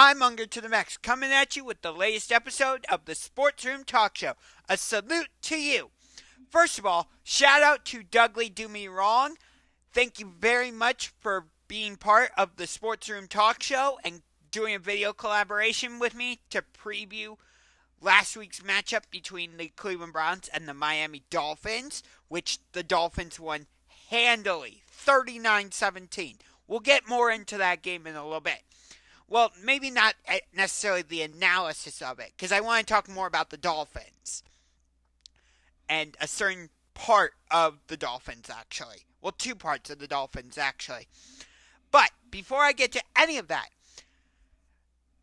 I'm UngarToTheMax, coming at you with the latest episode of the SportsRoom Talk Show. A salute to you. First of all, shout out to Douglas Do Me Wrong. Thank you very much for being part of the SportsRoom Talk Show and doing a video collaboration with me to preview last week's matchup between the Cleveland Browns and the Miami Dolphins, which the Dolphins won handily, 39-17. We'll get more into that game in a little bit. Well, maybe not necessarily the analysis of it, because I want to talk more about the Dolphins and a certain part of the Dolphins, actually. Well, two parts of the Dolphins, actually. But before I get to any of that,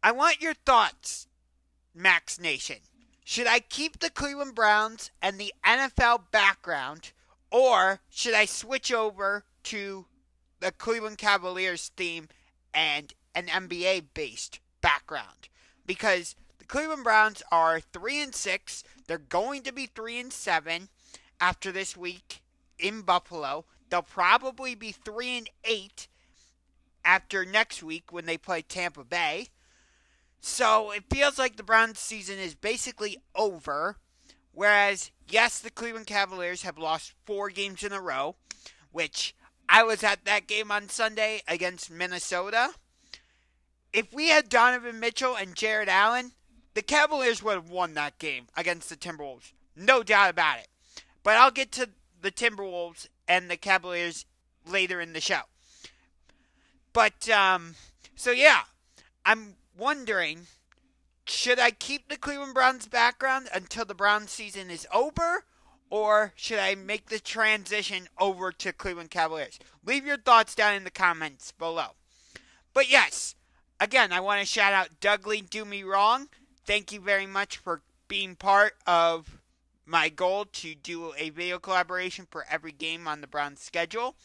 I want your thoughts, Max Nation. Should I keep the Cleveland Browns and the NFL background, or should I switch over to the Cleveland Cavaliers theme and an NBA-based background? Because the Cleveland Browns are 3-6. They're going to be 3-7 after this week in Buffalo. They'll probably be 3-8 after next week when they play Tampa Bay. So it feels like the Browns season is basically over. Whereas, yes, the Cleveland Cavaliers have lost 4 games in a row, which I was at that game on Sunday against Minnesota. If we had Donovan Mitchell and Jared Allen, the Cavaliers would have won that game against the Timberwolves. No doubt about it. But I'll get to the Timberwolves and the Cavaliers later in the show. But, so yeah, I'm wondering, should I keep the Cleveland Browns background until the Browns season is over? Or should I make the transition over to Cleveland Cavaliers? Leave your thoughts down in the comments below. But yes, again, I want to shout out Douglas Do Me Wrong. Thank you very much for being part of my goal to do a video collaboration for every game on the Browns schedule.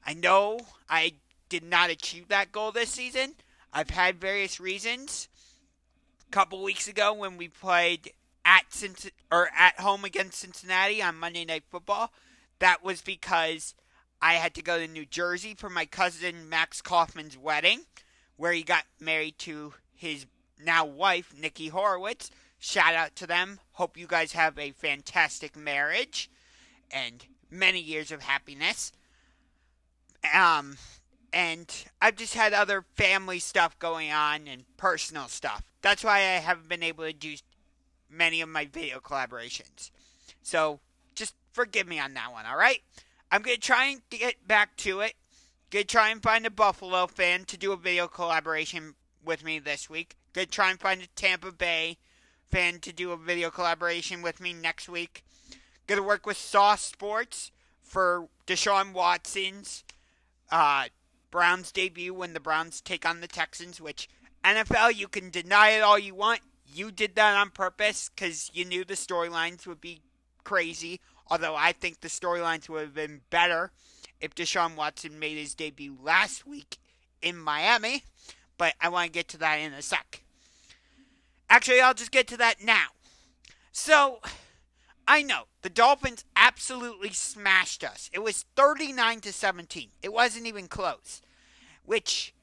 I know I did not achieve that goal this season. I've had various reasons. A couple weeks ago when we played at home against Cincinnati on Monday Night Football, that was because I had to go to New Jersey for my cousin Max Kaufman's wedding, where he got married to his now wife, Nikki Horowitz. Shout out to them. Hope you guys have a fantastic marriage and many years of happiness. And I've just had other family stuff going on and personal stuff. That's why I haven't been able to do many of my video collaborations. So just forgive me on that one, alright? I'm going to try and get back to it. Going to try and find a Buffalo fan to do a video collaboration with me this week. Going to try and find a Tampa Bay fan to do a video collaboration with me next week. Going to work with Sauce Sports for Deshaun Watson's Browns debut when the Browns take on the Texans, which NFL, you can deny it all you want. You did that on purpose because you knew the storylines would be crazy, although I think the storylines would have been better if Deshaun Watson made his debut last week in Miami, but I want to get to that in a sec. Actually, I'll just get to that now. So, I know, the Dolphins absolutely smashed us. It was 39-17. It wasn't even close. Which,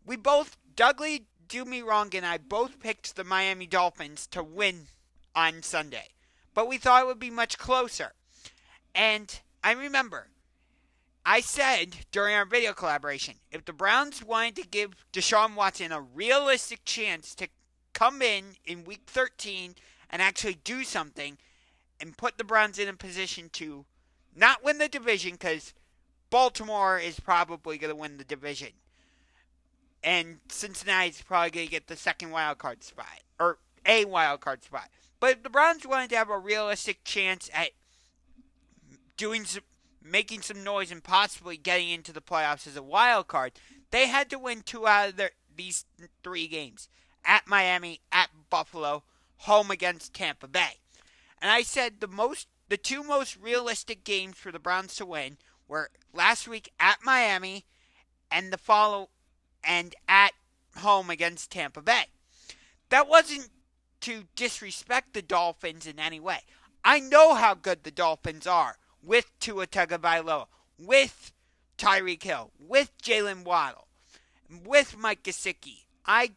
we both, Douglas Do Me Wrong and I both picked the Miami Dolphins to win on Sunday. But we thought it would be much closer. And I remember, I said during our video collaboration, if the Browns wanted to give Deshaun Watson a realistic chance to come in week 13 and actually do something and put the Browns in a position to not win the division, because Baltimore is probably going to win the division. And Cincinnati's probably going to get the second wild card spot, or a wild card spot. But if the Browns wanted to have a realistic chance at making some noise and possibly getting into the playoffs as a wild card, they had to win 2 out of these 3 games. At Miami, at Buffalo, home against Tampa Bay. And I said the 2 most realistic games for the Browns to win were last week at Miami and at home against Tampa Bay. That wasn't to disrespect the Dolphins in any way. I know how good the Dolphins are with Tua Tagovailoa, with Tyreek Hill, with Jalen Waddle, with Mike Gesicki. I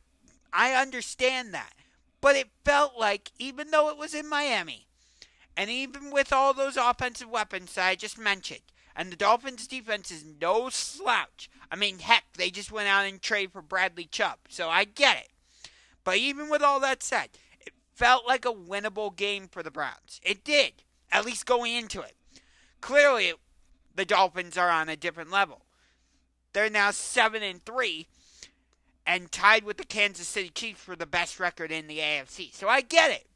I understand that. But it felt like, even though it was in Miami, and even with all those offensive weapons that I just mentioned, and the Dolphins' defense is no slouch. I mean, heck, they just went out and traded for Bradley Chubb, so I get it. But even with all that said, it felt like a winnable game for the Browns. It did, at least going into it. Clearly, the Dolphins are on a different level. They're now 7-3 and tied with the Kansas City Chiefs for the best record in the AFC. So I get it.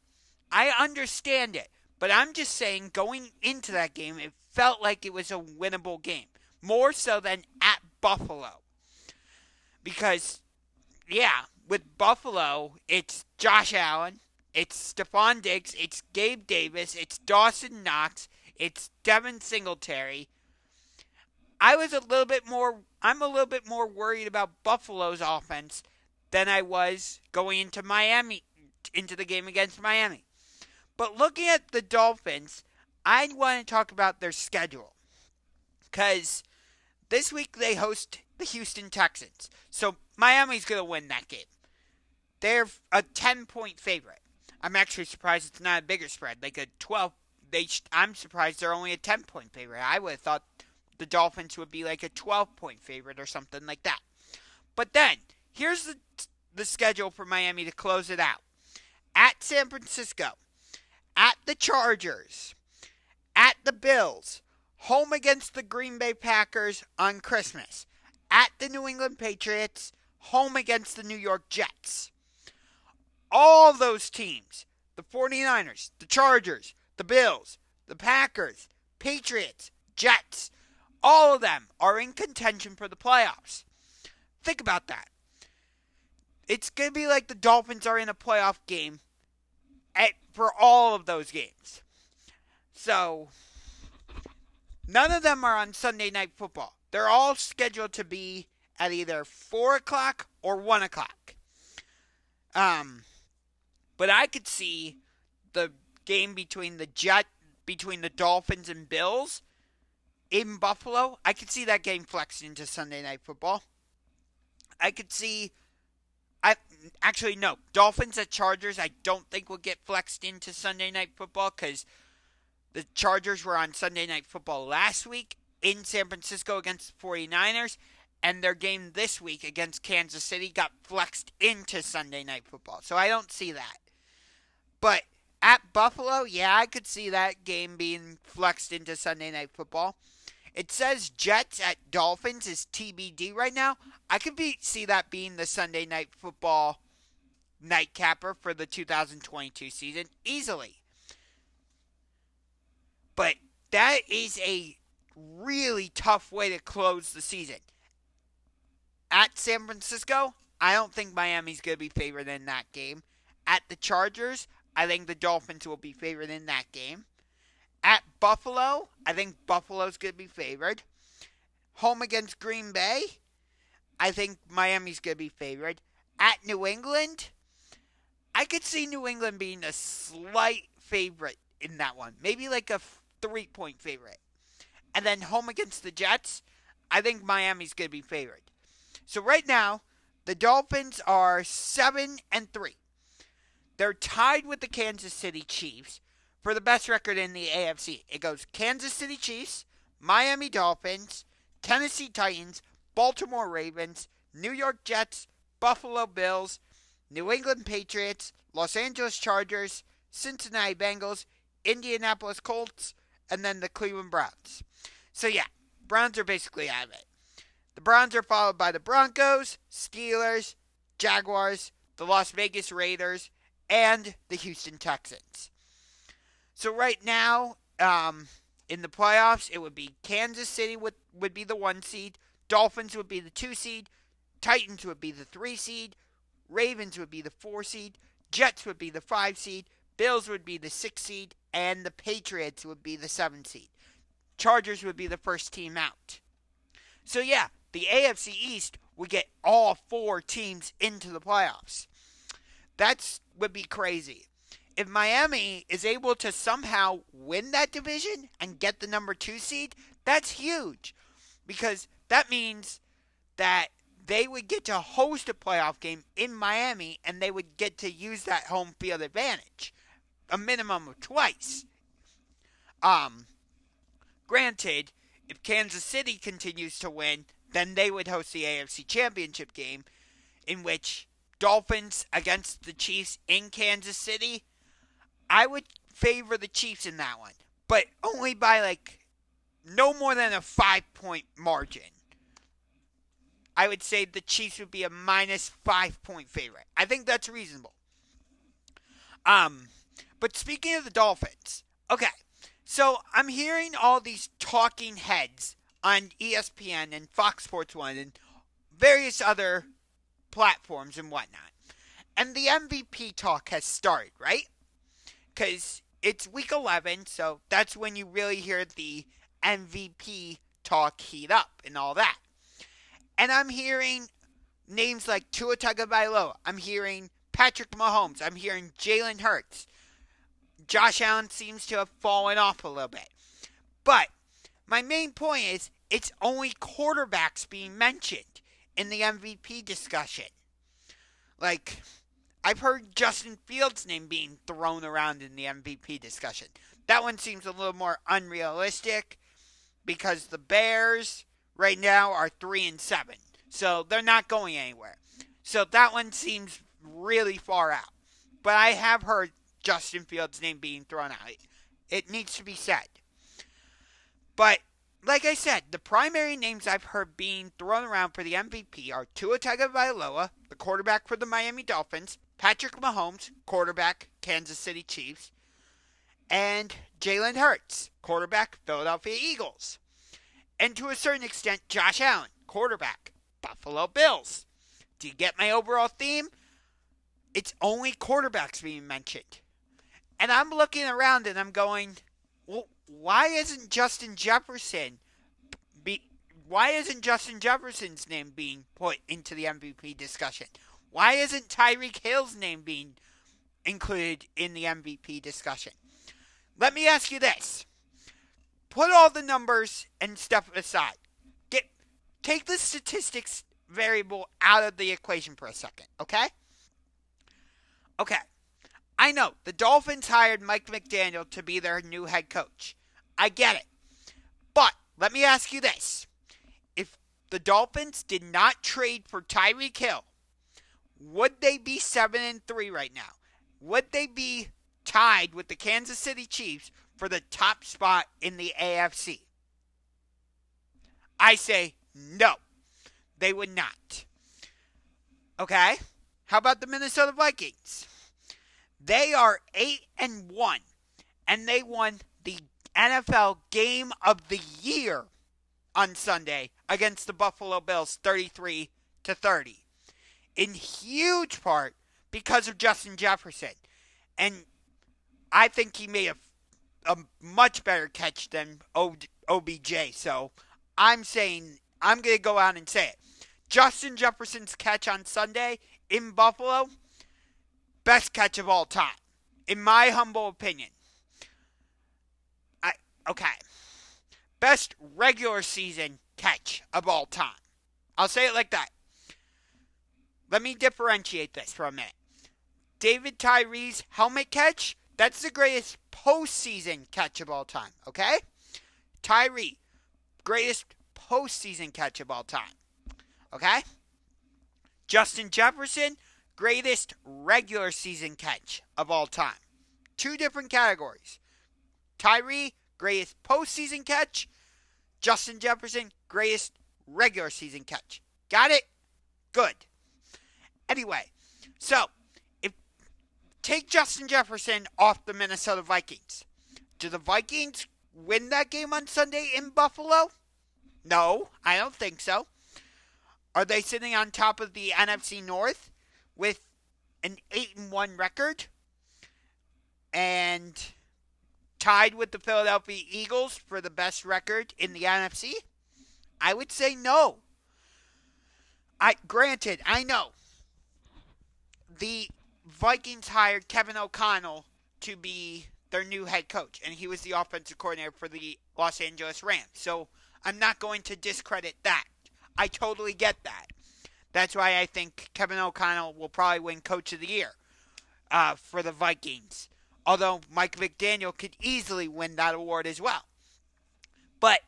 I understand it. But I'm just saying, going into that game, it felt like it was a winnable game. More so than at Buffalo. Because, yeah, with Buffalo, it's Josh Allen, it's Stephon Diggs, it's Gabe Davis, it's Dawson Knox, it's Devin Singletary. I'm a little bit more worried about Buffalo's offense than I was going into the game against Miami. But looking at the Dolphins, I want to talk about their schedule. Because this week they host the Houston Texans. So Miami's going to win that game. They're a 10-point favorite. I'm actually surprised it's not a bigger spread, like a 12. I'm surprised they're only a 10-point favorite. I would have thought the Dolphins would be like a 12-point favorite or something like that. But then, here's the schedule for Miami to close it out. At San Francisco, at the Chargers, at the Bills, home against the Green Bay Packers on Christmas, at the New England Patriots, home against the New York Jets. All those teams, the 49ers, the Chargers, the Bills, the Packers, Patriots, Jets, all of them are in contention for the playoffs. Think about that. It's going to be like the Dolphins are in a playoff game for all of those games. So, none of them are on Sunday Night Football. They're all scheduled to be at either 4 o'clock or 1 o'clock. But I could see the game between the Dolphins and Bills in Buffalo. I could see that game flexed into Sunday Night Football. I could see... Actually, no. Dolphins at Chargers, I don't think will get flexed into Sunday Night Football because the Chargers were on Sunday Night Football last week in San Francisco against the 49ers, and their game this week against Kansas City got flexed into Sunday Night Football. So I don't see that. But at Buffalo, yeah, I could see that game being flexed into Sunday Night Football. It says Jets at Dolphins is TBD right now. I could see that being the Sunday Night Football nightcapper for the 2022 season easily. But that is a really tough way to close the season. At San Francisco, I don't think Miami's going to be favored in that game. At the Chargers, I think the Dolphins will be favored in that game. At Buffalo, I think Buffalo's going to be favored. Home against Green Bay, I think Miami's going to be favored. At New England, I could see New England being a slight favorite in that one. Maybe like a 3-point favorite. And then home against the Jets, I think Miami's going to be favored. So right now, the Dolphins are 7-3. They're tied with the Kansas City Chiefs for the best record in the AFC. It goes Kansas City Chiefs, Miami Dolphins, Tennessee Titans, Baltimore Ravens, New York Jets, Buffalo Bills, New England Patriots, Los Angeles Chargers, Cincinnati Bengals, Indianapolis Colts, and then the Cleveland Browns. So yeah, Browns are basically out of it. The Browns are followed by the Broncos, Steelers, Jaguars, the Las Vegas Raiders, and the Houston Texans. So right now, in the playoffs, it would be Kansas City would be the 1 seed, Dolphins would be the 2 seed, Titans would be the 3 seed, Ravens would be the 4 seed, Jets would be the 5 seed, Bills would be the 6 seed, and the Patriots would be the 7 seed. Chargers would be the first team out. So yeah, the AFC East would get all 4 teams into the playoffs. That would be crazy. If Miami is able to somehow win that division and get the number 2 seed, that's huge. Because that means that they would get to host a playoff game in Miami, and they would get to use that home field advantage a minimum of twice. Granted, if Kansas City continues to win, then they would host the AFC Championship game, in which Dolphins against the Chiefs in Kansas City. I would favor the Chiefs in that one, but only by no more than a 5-point margin. I would say the Chiefs would be a minus 5-point favorite. I think that's reasonable. But speaking of the Dolphins, okay, so I'm hearing all these talking heads on ESPN and Fox Sports 1 and various other platforms and whatnot. And the MVP talk has started, right? Because it's week 11, so that's when you really hear the MVP talk heat up and all that. And I'm hearing names like Tua Tagovailoa. I'm hearing Patrick Mahomes. I'm hearing Jalen Hurts. Josh Allen seems to have fallen off a little bit. But my main point is it's only quarterbacks being mentioned in the MVP discussion. I've heard Justin Fields' name being thrown around in the MVP discussion. That one seems a little more unrealistic because the Bears right now are 3-7. So they're not going anywhere. So that one seems really far out. But I have heard Justin Fields' name being thrown out. It needs to be said. But like I said, the primary names I've heard being thrown around for the MVP are Tua Tagovailoa, the quarterback for the Miami Dolphins, Patrick Mahomes, quarterback, Kansas City Chiefs, and Jalen Hurts, quarterback, Philadelphia Eagles. And to a certain extent, Josh Allen, quarterback, Buffalo Bills. Do you get my overall theme? It's only quarterbacks being mentioned. And I'm looking around and I'm going, well, why isn't Justin Jefferson's name being put into the MVP discussion? Why isn't Tyreek Hill's name being included in the MVP discussion? Let me ask you this. Put all the numbers and stuff aside. Take the statistics variable out of the equation for a second, okay? Okay. I know the Dolphins hired Mike McDaniel to be their new head coach. I get it. But let me ask you this. If the Dolphins did not trade for Tyreek Hill, would they be 7-3 right now? Would they be tied with the Kansas City Chiefs for the top spot in the AFC? I say no. They would not. Okay? How about the Minnesota Vikings? They are 8-1, and they won the NFL Game of the Year on Sunday against the Buffalo Bills 33-30. In huge part because of Justin Jefferson. And I think he made a much better catch than OBJ. So I'm going to go out and say it. Justin Jefferson's catch on Sunday in Buffalo, best catch of all time, in my humble opinion. Best regular season catch of all time. I'll say it like that. Let me differentiate this for a minute. David Tyree's helmet catch, that's the greatest postseason catch of all time, okay? Tyree, greatest postseason catch of all time, okay? Justin Jefferson, greatest regular season catch of all time. Two different categories. Tyree, greatest postseason catch. Justin Jefferson, greatest regular season catch. Got it? Good. Anyway, so take Justin Jefferson off the Minnesota Vikings. Do the Vikings win that game on Sunday in Buffalo? No, I don't think so. Are they sitting on top of the NFC North with an 8-1 record and tied with the Philadelphia Eagles for the best record in the NFC? I would say no. Granted, I know the Vikings hired Kevin O'Connell to be their new head coach, and he was the offensive coordinator for the Los Angeles Rams. So I'm not going to discredit that. I totally get that. That's why I think Kevin O'Connell will probably win Coach of the Year for the Vikings. Although Mike McDaniel could easily win that award as well. But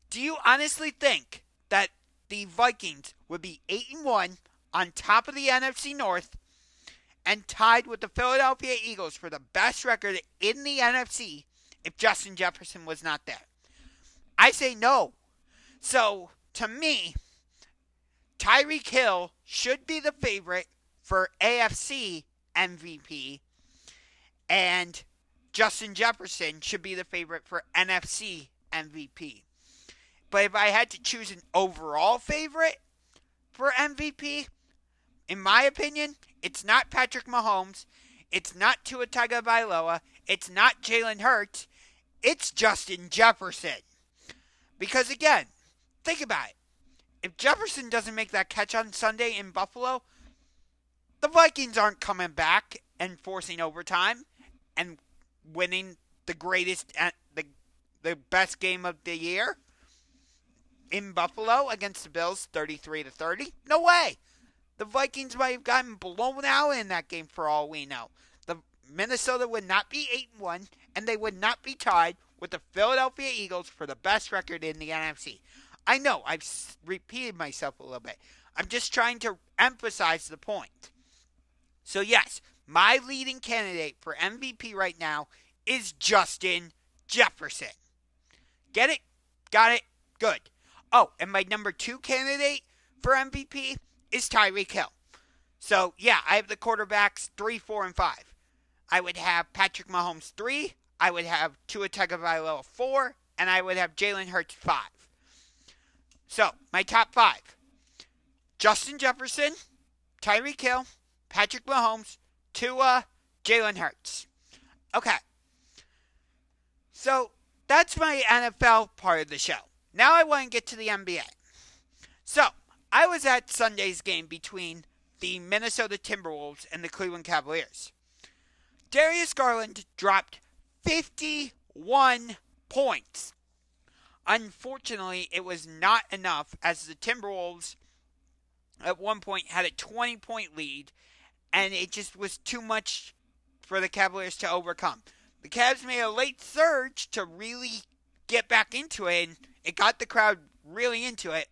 do you honestly think that the Vikings would be 8-1 on top of the NFC North and tied with the Philadelphia Eagles for the best record in the NFC if Justin Jefferson was not there? I say no. So, to me, Tyreek Hill should be the favorite for AFC MVP, and Justin Jefferson should be the favorite for NFC MVP. But if I had to choose an overall favorite for MVP, in my opinion, it's not Patrick Mahomes, it's not Tua Tagovailoa, it's not Jalen Hurts, it's Justin Jefferson. Because again, think about it. If Jefferson doesn't make that catch on Sunday in Buffalo, the Vikings aren't coming back and forcing overtime and winning the greatest, the best game of the year in Buffalo against the Bills, 33-30. No way. The Vikings might have gotten blown out in that game for all we know. The Minnesota would not be 8-1, and they would not be tied with the Philadelphia Eagles for the best record in the NFC. I know I've repeated myself a little bit. I'm just trying to emphasize the point. So yes, my leading candidate for MVP right now is Justin Jefferson. Get it? Got it? Good. Oh, and my number 2 candidate for MVP is Tyreek Hill. So yeah, I have the quarterbacks 3, 4, and 5. I would have Patrick Mahomes 3. I would have Tua Tagovailoa 4. And I would have Jalen Hurts 5. So, my top 5. Justin Jefferson, Tyreek Hill, Patrick Mahomes, Tua, Jalen Hurts. Okay. So, that's my NFL part of the show. Now I want to get to the NBA. So, I was at Sunday's game between the Minnesota Timberwolves and the Cleveland Cavaliers. Darius Garland dropped 51 points. Unfortunately, it was not enough as the Timberwolves at one point had a 20-point lead, and it just was too much for the Cavaliers to overcome. The Cavs made a late surge to really get back into it, and it got the crowd really into it.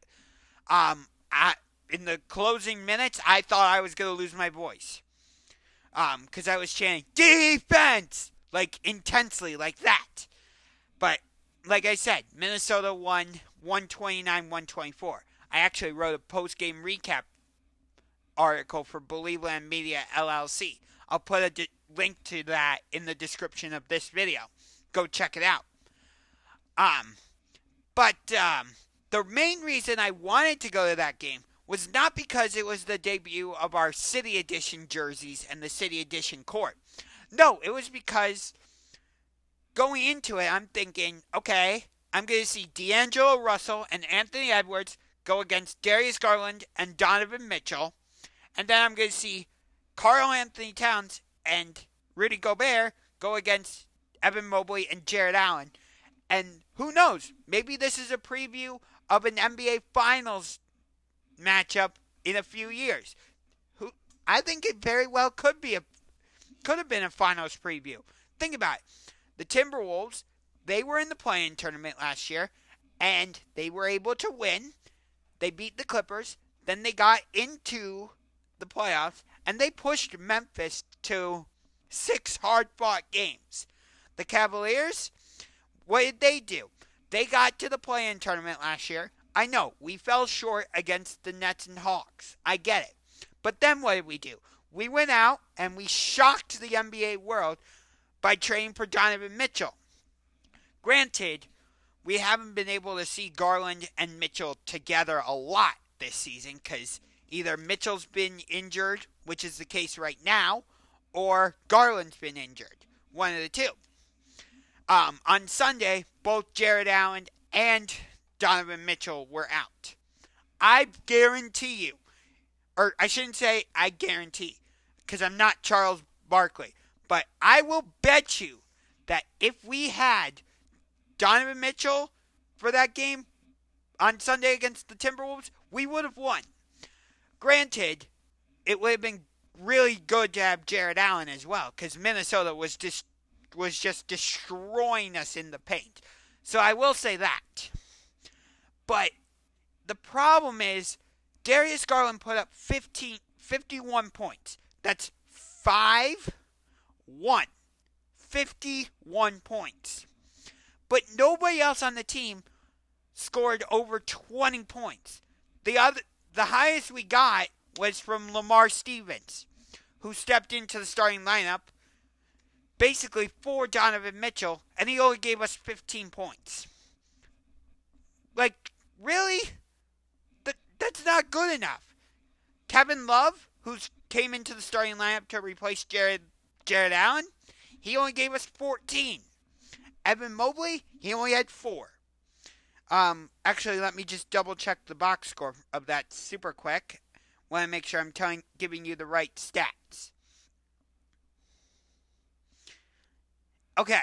In the closing minutes, I thought I was going to lose my voice because I was chanting, defense, like intensely, like that. But like I said, Minnesota won 129-124. I actually wrote a post-game recap article for Believeland Media LLC. I'll put a link to that in the description of this video. Go check it out. But the main reason I wanted to go to that game was not because it was the debut of our City Edition jerseys and the City Edition court. No, it was because going into it, I'm thinking, okay, I'm going to see D'Angelo Russell and Anthony Edwards go against Darius Garland and Donovan Mitchell. And then I'm going to see Karl Anthony Towns and Rudy Gobert go against Evan Mobley and Jared Allen. And who knows, maybe this is a preview of an NBA Finals matchup in a few years. I think it very well could have been a Finals preview. Think about it. The Timberwolves, they were in the play-in tournament last year, and they were able to win. They beat the Clippers. Then they got into the playoffs, and they pushed Memphis to 6 hard-fought games. The Cavaliers, what did they do? They got to the play-in tournament last year. I know, we fell short against the Nets and Hawks. I get it. But then what did we do? We went out, and we shocked the NBA world by trading for Donovan Mitchell. Granted, we haven't been able to see Garland and Mitchell together a lot this season because either Mitchell's been injured, which is the case right now, or Garland's been injured. One of the two. On Sunday, both Jared Allen and Donovan Mitchell were out. I guarantee you, or I shouldn't say I guarantee, because I'm not Charles Barkley, but I will bet you that if we had Donovan Mitchell for that game on Sunday against the Timberwolves, we would have won. Granted, it would have been really good to have Jared Allen as well, because Minnesota was just destroying us in the paint. So I will say that. But the problem is, Darius Garland put up 51 points. That's 5-1. 51 points. But nobody else on the team scored over 20 points. The highest we got was from Lamar Stevens, who stepped into the starting lineup basically for Donovan Mitchell, and he only gave us 15 points. Like, really? That's not good enough. Kevin Love, who came into the starting lineup to replace Jared Allen, he only gave us 14. Evan Mobley, he only had 4. Actually, let me just double check the box score of that super quick. Want to make sure I'm giving you the right stats. Okay.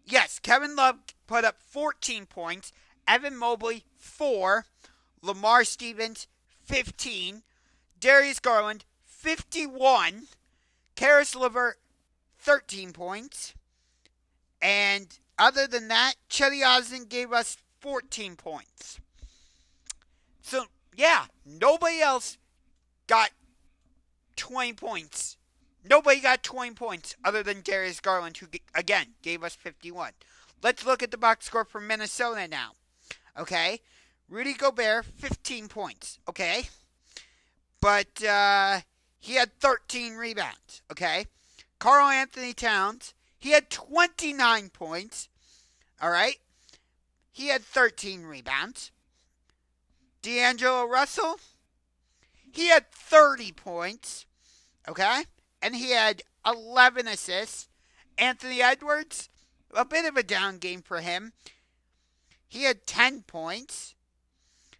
Yes, Kevin Love put up 14 points. Evan Mobley, 4. Lamar Stevens, 15. Darius Garland, 51. Karis LeVert, 13 points. And other than that, Chetty Osden gave us 14 points. So, yeah, nobody else got 20 points. Nobody got 20 points other than Darius Garland, who, again, gave us 51. Let's look at the box score for Minnesota now. Okay? Rudy Gobert, 15 points. Okay? But he had 13 rebounds. Okay? Karl Anthony Towns, he had 29 points. All right? He had 13 rebounds. D'Angelo Russell, he had 30 points. Okay? And he had 11 assists. Anthony Edwards, a bit of a down game for him. He had 10 points.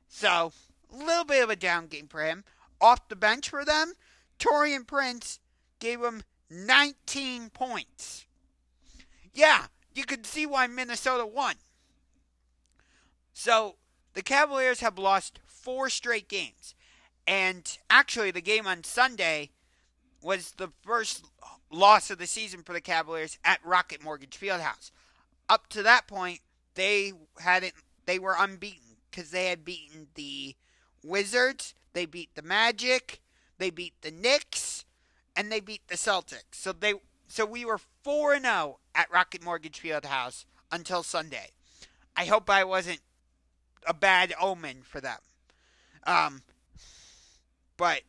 So, a little bit of a down game for him. Off the bench for them, Taurean Prince gave him 19 points. Yeah, you could see why Minnesota won. So, the Cavaliers have lost 4 straight games. And actually, the game on Sunday was the first loss of the season for the Cavaliers at Rocket Mortgage Fieldhouse. Up to that point, they were unbeaten because they had beaten the Wizards, they beat the Magic, they beat the Knicks, and they beat the Celtics. So we were 4-0 at Rocket Mortgage Fieldhouse until Sunday. I hope I wasn't a bad omen for them. But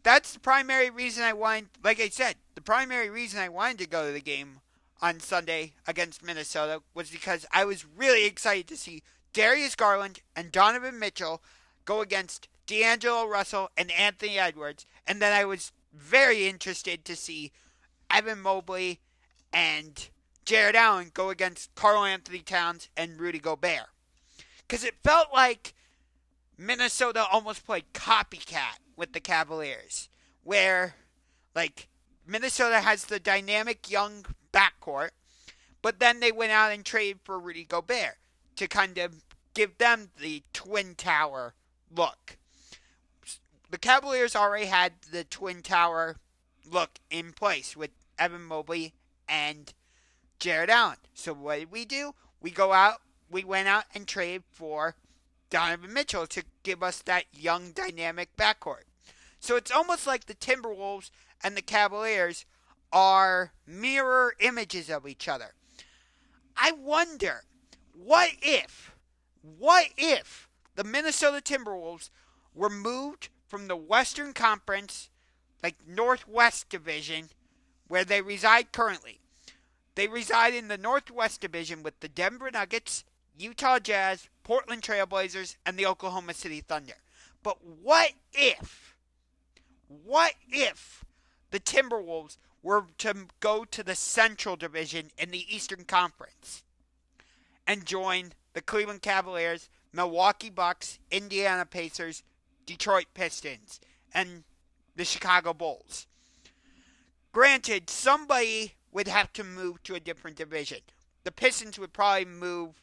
that's the primary reason I wanted, like I said, the primary reason I wanted to go to the game on Sunday against Minnesota was because I was really excited to see Darius Garland and Donovan Mitchell go against D'Angelo Russell and Anthony Edwards. And then I was very interested to see Evan Mobley and Jared Allen go against Karl Anthony Towns and Rudy Gobert. Because it felt like Minnesota almost played copycat with the Cavaliers. Where, like, Minnesota has the dynamic young backcourt, but then they went out and traded for Rudy Gobert to kind of give them the Twin Tower look. The Cavaliers already had the Twin Tower look in place with Evan Mobley and Jared Allen. So what did we do? We went out and traded for Donovan Mitchell to give us that young dynamic backcourt. So it's almost like the Timberwolves and the Cavaliers are mirror images of each other. I wonder, what if the Minnesota Timberwolves were moved from the Western Conference, like Northwest Division, where they reside currently. They reside in the Northwest Division with the Denver Nuggets, Utah Jazz, Portland Trail Blazers, and the Oklahoma City Thunder. But what if the Timberwolves were to go to the Central Division in the Eastern Conference and join the Cleveland Cavaliers, Milwaukee Bucks, Indiana Pacers, Detroit Pistons, and the Chicago Bulls? Granted, somebody would have to move to a different division. The Pistons would probably move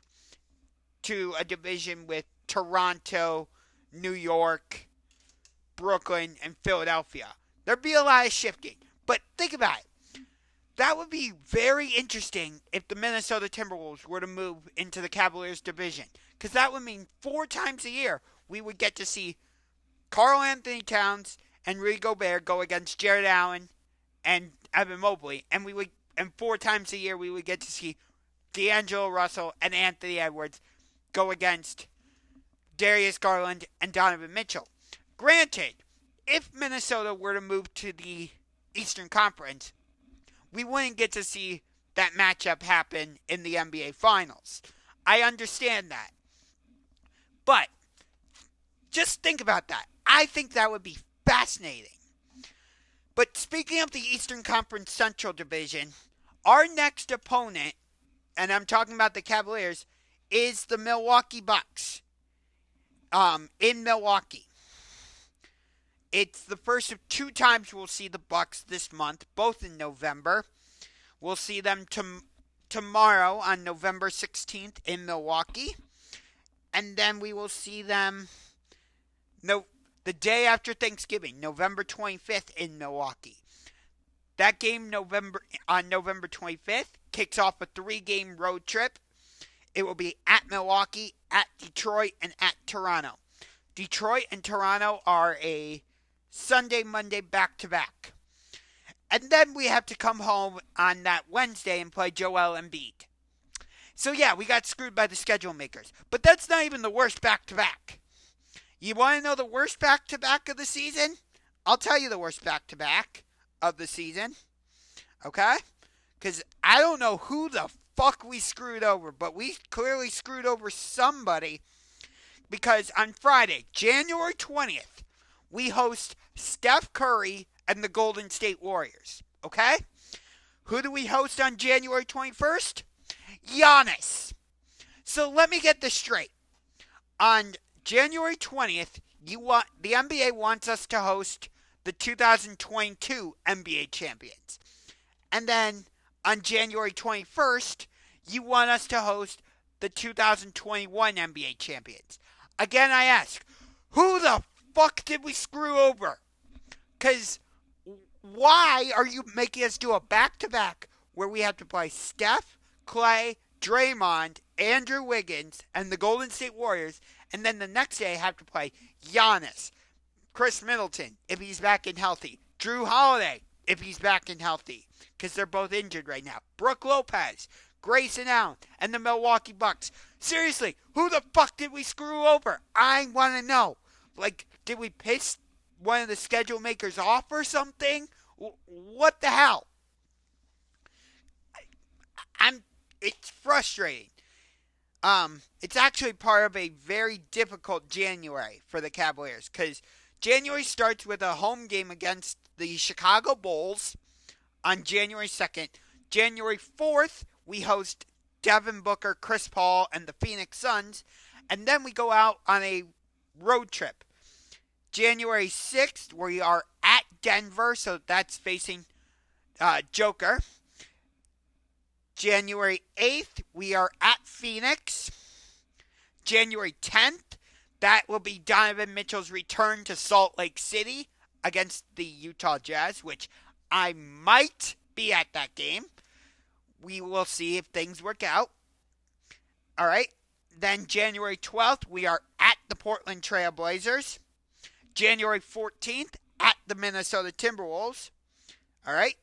to a division with Toronto, New York, Brooklyn, and Philadelphia. There'd be a lot of shifting. But think about it. That would be very interesting if the Minnesota Timberwolves were to move into the Cavaliers division. Because that would mean 4 times a year we would get to see Karl Anthony Towns and Rudy Gobert go against Jared Allen and Evan Mobley. And 4 times a year we would get to see D'Angelo Russell and Anthony Edwards go against Darius Garland and Donovan Mitchell. Granted, if Minnesota were to move to the Eastern Conference, we wouldn't get to see that matchup happen in the NBA Finals. I understand that. But just think about that. I think that would be fascinating. But speaking of the Eastern Conference Central Division, our next opponent, and I'm talking about the Cavaliers, is the Milwaukee Bucks in Milwaukee. It's the first of 2 times we'll see the Bucks this month, both in November. We'll see them tomorrow on November 16th in Milwaukee. And then we will see them the day after Thanksgiving, November 25th in Milwaukee. That game on November 25th kicks off a 3-game road trip. It will be at Milwaukee, at Detroit, and at Toronto. Detroit and Toronto are a Sunday, Monday back-to-back. And then we have to come home on that Wednesday and play Joel Embiid. So yeah, we got screwed by the schedule makers. But that's not even the worst back-to-back. You want to know the worst back-to-back of the season? I'll tell you the worst back-to-back of the season. Okay? Because I don't know who the fuck we screwed over, but we clearly screwed over somebody. Because on Friday, January 20th, we host Steph Curry and the Golden State Warriors. Okay? Who do we host on January 21st? Giannis. So let me get this straight. On January 20th, the NBA wants us to host the 2022 NBA champions. And then on January 21st, you want us to host the 2021 NBA champions. Again, I ask, who the fuck did we screw over? Because why are you making us do a back-to-back where we have to play Steph, Clay, Draymond, Andrew Wiggins, and the Golden State Warriors, and then the next day have to play Giannis, Chris Middleton, if he's back and healthy, Drew Holiday, if he's back and healthy, because they're both injured right now, Brook Lopez, Grayson Allen, and the Milwaukee Bucks. Seriously, who the fuck did we screw over? I want to know. Like, did we piss one of the schedule makers off or something? What the hell? It's frustrating. It's actually part of a very difficult January for the Cavaliers, because January starts with a home game against the Chicago Bulls on January 2nd. January 4th, we host Devin Booker, Chris Paul, and the Phoenix Suns. And then we go out on a road trip. January 6th, we are at Denver, so that's facing Joker. January 8th, we are at Phoenix. January 10th, that will be Donovan Mitchell's return to Salt Lake City against the Utah Jazz, which I might be at that game. We will see if things work out. All right. Then January 12th, we are at the Portland Trail Blazers. January 14th, at the Minnesota Timberwolves. All right.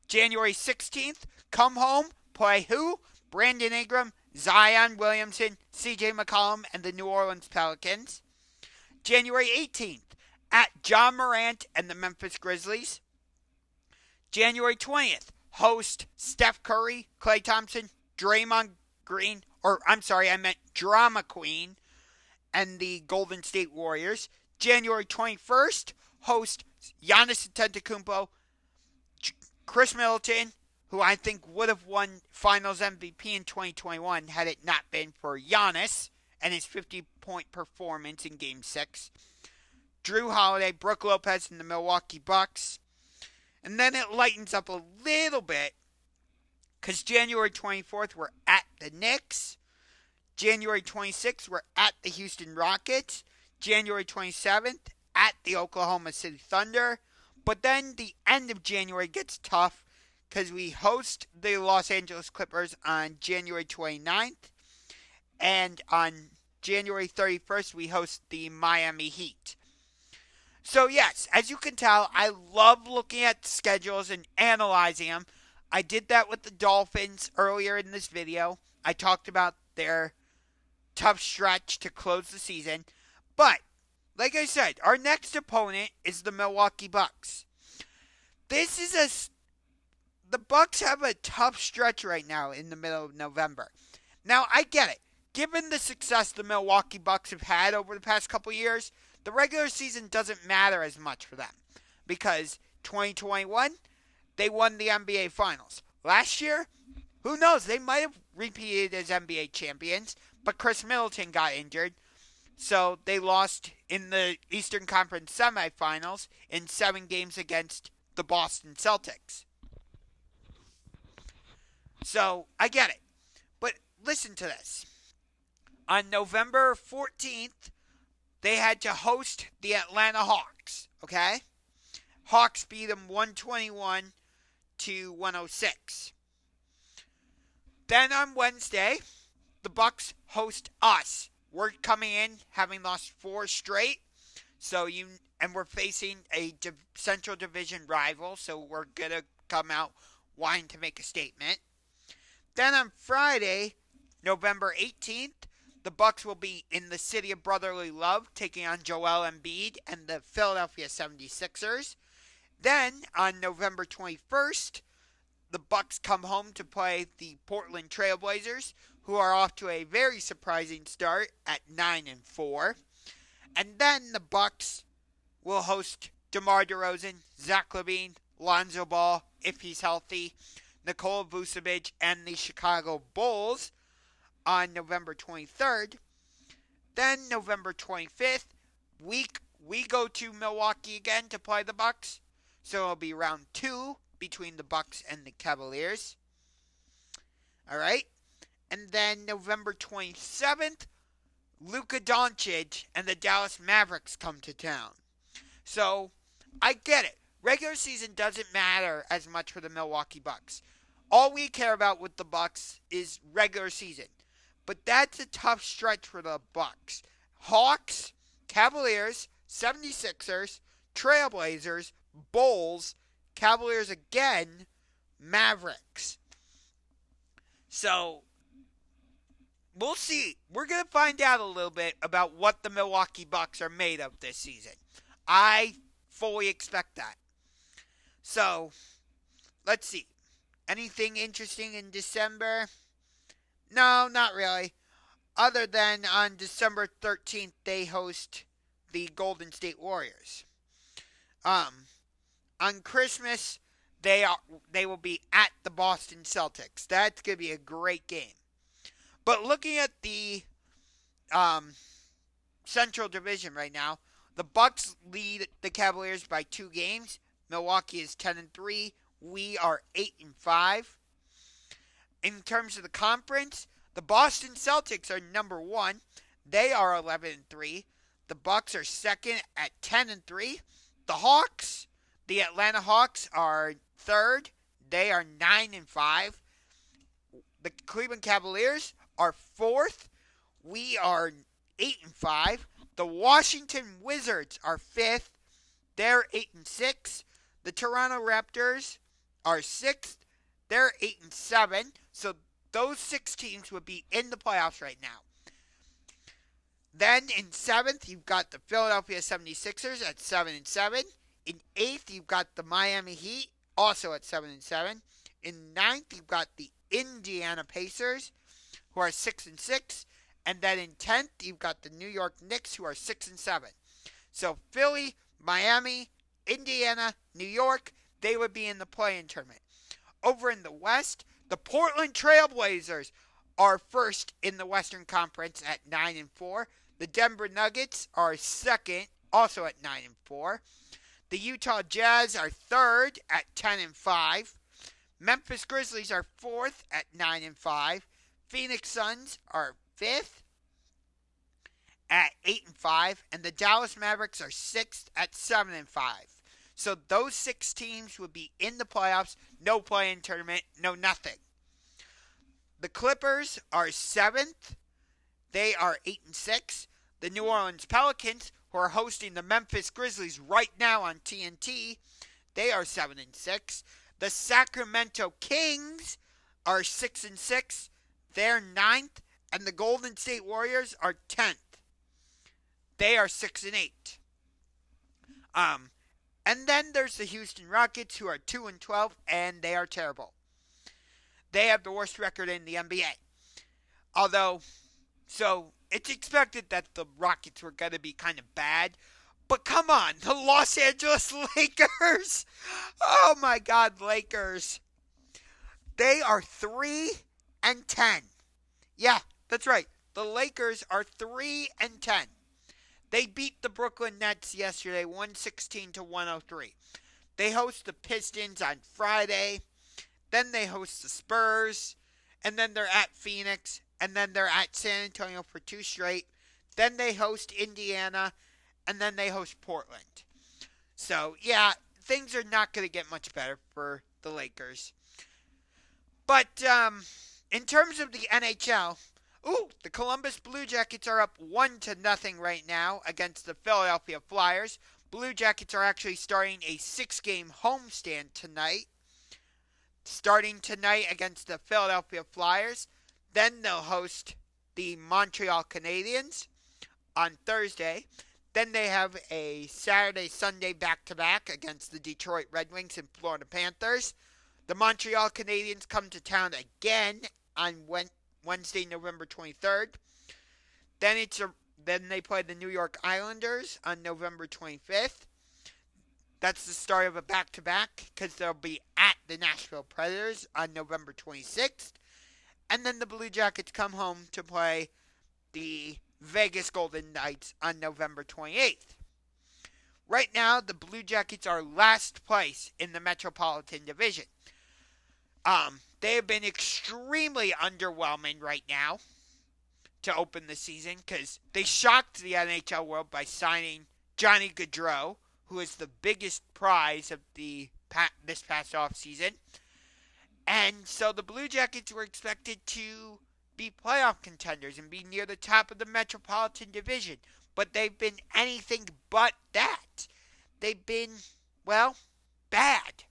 January 16th, come home, play who? Brandon Ingram, Zion Williamson, CJ McCollum, and the New Orleans Pelicans. January 18th, at John Morant and the Memphis Grizzlies. January 20th, host Steph Curry, Klay Thompson, Draymond Green, I meant Drama Queen, and the Golden State Warriors. January 21st, host Giannis Antetokounmpo, Chris Middleton, who I think would have won Finals MVP in 2021 had it not been for Giannis and his 50-point performance in Game 6. Drew Holiday, Brook Lopez, and the Milwaukee Bucks. And then it lightens up a little bit because January 24th, we're at the Knicks. January 26th, we're at the Houston Rockets. January 27th at the Oklahoma City Thunder. But then the end of January gets tough because we host the Los Angeles Clippers on January 29th. And on January 31st, we host the Miami Heat. So yes, as you can tell, I love looking at schedules and analyzing them. I did that with the Dolphins earlier in this video. I talked about their tough stretch to close the season. But, like I said, our next opponent is the Milwaukee Bucks. The Bucks have a tough stretch right now in the middle of November. Now, I get it. Given the success the Milwaukee Bucks have had over the past couple years, the regular season doesn't matter as much for them. Because 2021, they won the NBA Finals. Last year, who knows, they might have repeated as NBA champions, but Chris Middleton got injured. So they lost in the Eastern Conference semifinals in 7 games against the Boston Celtics. So, I get it. But listen to this. On November 14th, they had to host the Atlanta Hawks, okay? Hawks beat them 121 to 106. Then on Wednesday, the Bucks host us. We're coming in having lost 4 straight. And we're facing a Central Division rival, so we're going to come out wanting to make a statement. Then on Friday, November 18th, the Bucks will be in the city of brotherly love, taking on Joel Embiid and the Philadelphia 76ers. Then, on November 21st, the Bucks come home to play the Portland Trail Blazers, who are off to a very surprising start at 9-4. And then the Bucks will host DeMar DeRozan, Zach LaVine, Lonzo Ball, if he's healthy, Nikola Vucevic, and the Chicago Bulls on November 23rd. Then November 25th, we go to Milwaukee again to play the Bucks. So it'll be round 2 between the Bucks and the Cavaliers. All right. And then November 27th, Luka Doncic and the Dallas Mavericks come to town. So I get it. Regular season doesn't matter as much for the Milwaukee Bucks. All we care about with the Bucks is regular season. But that's a tough stretch for the Bucks. Hawks, Cavaliers, 76ers, Trailblazers, Bulls, Cavaliers again, Mavericks. So, we'll see. We're going to find out a little bit about what the Milwaukee Bucks are made of this season. I fully expect that. So, let's see. Anything interesting in December? No, not really. Other than on December 13th, they host the Golden State Warriors. On Christmas, they will be at the Boston Celtics. That's going to be a great game. But looking at the Central Division right now, the Bucks lead the Cavaliers by 2 games. Milwaukee is 10-3. We are 8-5. In terms of the conference, the Boston Celtics are number 1. They are 11-3. The Bucks are second at 10-3. The Atlanta Hawks are third. They are 9-5. The Cleveland Cavaliers are 4th. We are 8-5. The Washington Wizards are 5th. They're 8-6. The Toronto Raptors are 6th. They're 8-7. So those 6 teams would be in the playoffs right now. Then in 7th, you've got the Philadelphia 76ers at 7-7. In 8th, you've got the Miami Heat, also at 7-7. In 9th, you've got the Indiana Pacers, who are 6-6. And then in 10th, you've got the New York Knicks, who are 6-7. So Philly, Miami, Indiana, New York, they would be in the play-in tournament. Over in the West, the Portland Trail Blazers are first in the Western Conference at 9-4. The Denver Nuggets are second, also at 9-4. The Utah Jazz are third at 10-5. Memphis Grizzlies are fourth at 9-5. Phoenix Suns are fifth. at 8-5, and the Dallas Mavericks are 6th at 7-5. So those 6 teams would be in the playoffs, no play-in tournament, no nothing. The Clippers are 7th. They are 8-6. The New Orleans Pelicans, who are hosting the Memphis Grizzlies right now on TNT, they are 7-6. The Sacramento Kings are 6-6. They're 9th. And the Golden State Warriors are 10th. They are 6-8. And then there's the Houston Rockets, who are 2-12, and they are terrible. They have the worst record in the NBA. So it's expected that the Rockets were going to be kind of bad. But come on, the Los Angeles Lakers. Oh my God, Lakers. They are 3-10. Yeah, that's right. The Lakers are 3-10. They beat the Brooklyn Nets yesterday, 116-103. They host the Pistons on Friday. Then they host the Spurs. And then they're at Phoenix. And then they're at San Antonio for 2 straight. Then they host Indiana. And then they host Portland. So, yeah, things are not going to get much better for the Lakers. But in terms of the NHL, the Columbus Blue Jackets are up 1-0 right now against the Philadelphia Flyers. Blue Jackets are actually starting a 6-game homestand tonight. Starting tonight against the Philadelphia Flyers. Then they'll host the Montreal Canadiens on Thursday. Then they have a Saturday-Sunday back-to-back against the Detroit Red Wings and Florida Panthers. The Montreal Canadiens come to town again on Wednesday, November 23rd. Then they play the New York Islanders on November 25th. That's the start of a back-to-back because they'll be at the Nashville Predators on November 26th. And then the Blue Jackets come home to play the Vegas Golden Knights on November 28th. Right now, the Blue Jackets are last place in the Metropolitan Division. They have been extremely underwhelming right now to open the season because they shocked the NHL world by signing Johnny Gaudreau, who is the biggest prize of this past offseason. And so the Blue Jackets were expected to be playoff contenders and be near the top of the Metropolitan Division. But they've been anything but that. They've been, bad.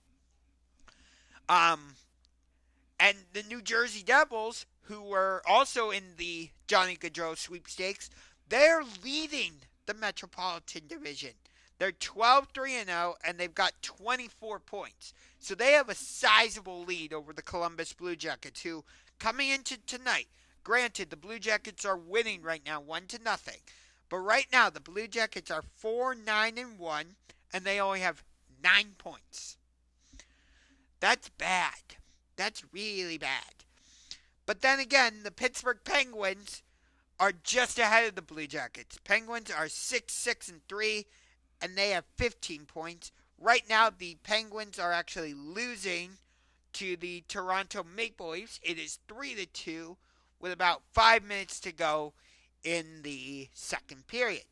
And the New Jersey Devils, who were also in the Johnny Gaudreau sweepstakes, they're leading the Metropolitan Division. They're 12-3-0, and they've got 24 points. So they have a sizable lead over the Columbus Blue Jackets, who, coming into tonight, granted, the Blue Jackets are winning right now 1-0. But right now, the Blue Jackets are 4-9-1, and they only have 9 points. That's bad. That's really bad. But then again, the Pittsburgh Penguins are just ahead of the Blue Jackets. Penguins are 6-3, and they have 15 points. Right now, the Penguins are actually losing to the Toronto Maple Leafs. It is 3-2 with about 5 minutes to go in the second period.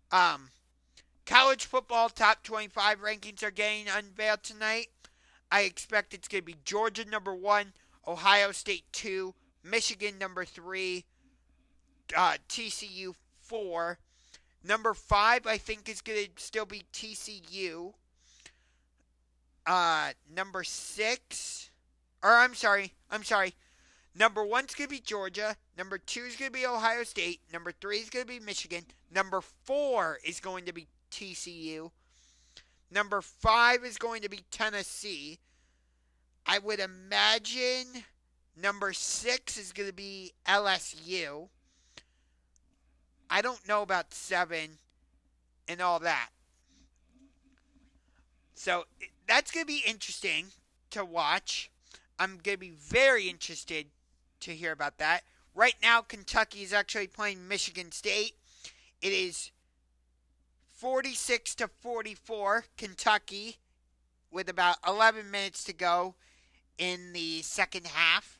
College football top 25 rankings are getting unveiled tonight. I expect it's going to be Georgia number 1, Ohio State 2, Michigan number 3, TCU 4. Number 5, I think, is going to still be TCU. Number 6, I'm sorry. Number 1's going to be Georgia. Number 2 is going to be Ohio State. Number 3 is going to be Michigan. Number 4 is going to be TCU. Number 5 is going to be Tennessee. I would imagine number 6 is going to be LSU. I don't know about 7 and all that. So that's going to be interesting to watch. I'm going to be very interested to hear about that. Right now, Kentucky is actually playing Michigan State. It is 46-44, Kentucky, with about 11 minutes to go in the second half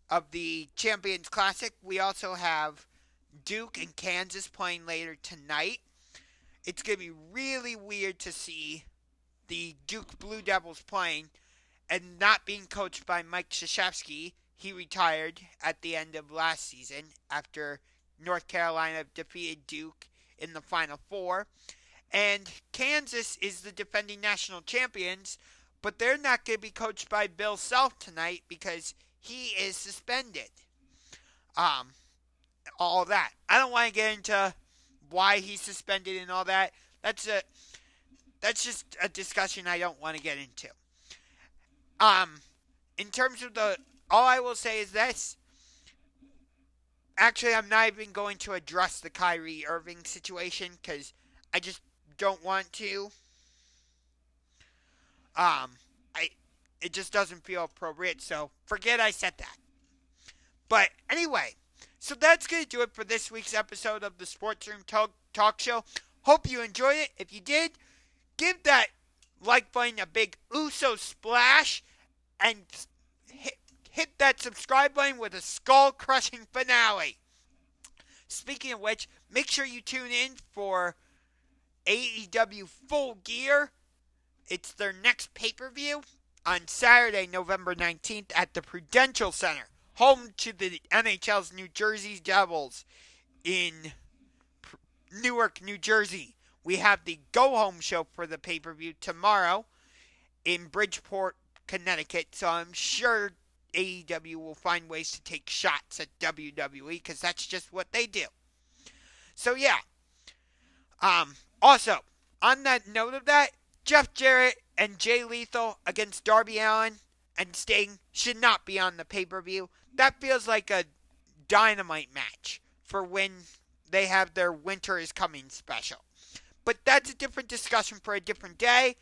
of the Champions Classic. We also have Duke and Kansas playing later tonight. It's going to be really weird to see the Duke Blue Devils playing and not being coached by Mike Krzyzewski. He retired at the end of last season after North Carolina defeated Duke in the Final Four. And Kansas is the defending national champions, but they're not going to be coached by Bill Self tonight because he is suspended. All that. I don't want to get into why he's suspended and all that. That's just a discussion I don't want to get into. In terms of all I will say is this. Actually, I'm not even going to address the Kyrie Irving situation because I just don't want to. It just doesn't feel appropriate, so forget I said that. But anyway, so that's going to do it for this week's episode of the SportsRoom Talk Show. Hope you enjoyed it. If you did, give that like button a big Uso splash and hit that subscribe button with a skull-crushing finale. Speaking of which, make sure you tune in for AEW Full Gear. It's their next pay-per-view on Saturday, November 19th at the Prudential Center, home to the NHL's New Jersey Devils in Newark, New Jersey. We have the go-home show for the pay-per-view tomorrow in Bridgeport, Connecticut, so I'm sure AEW will find ways to take shots at WWE because that's just what they do. So yeah. Also, on that note of that, Jeff Jarrett and Jay Lethal against Darby Allin and Sting should not be on the pay-per-view. That feels like a Dynamite match for when they have their Winter is Coming special. But that's a different discussion for a different day.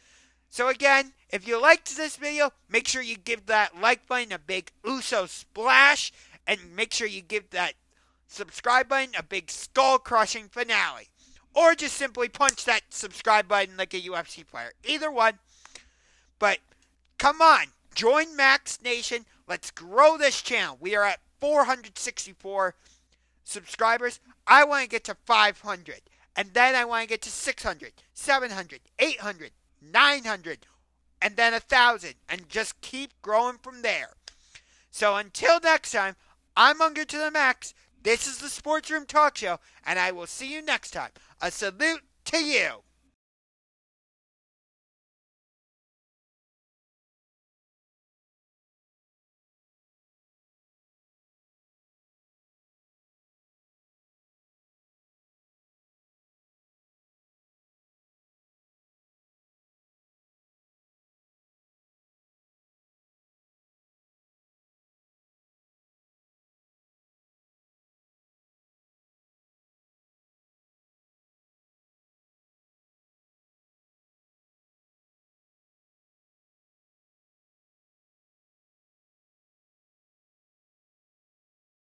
So again, if you liked this video, make sure you give that like button a big Uso splash. And make sure you give that subscribe button a big skull-crushing finale. Or just simply punch that subscribe button like a UFC player. Either one. But come on, join Max Nation. Let's grow this channel. We are at 464 subscribers. I want to get to 500. And then I want to get to 600, 700, 800, 900, and then 1,000. And just keep growing from there. So until next time, I'm UngarToTheMax. This is the SportsRoom Talk Show. And I will see you next time. A salute to you.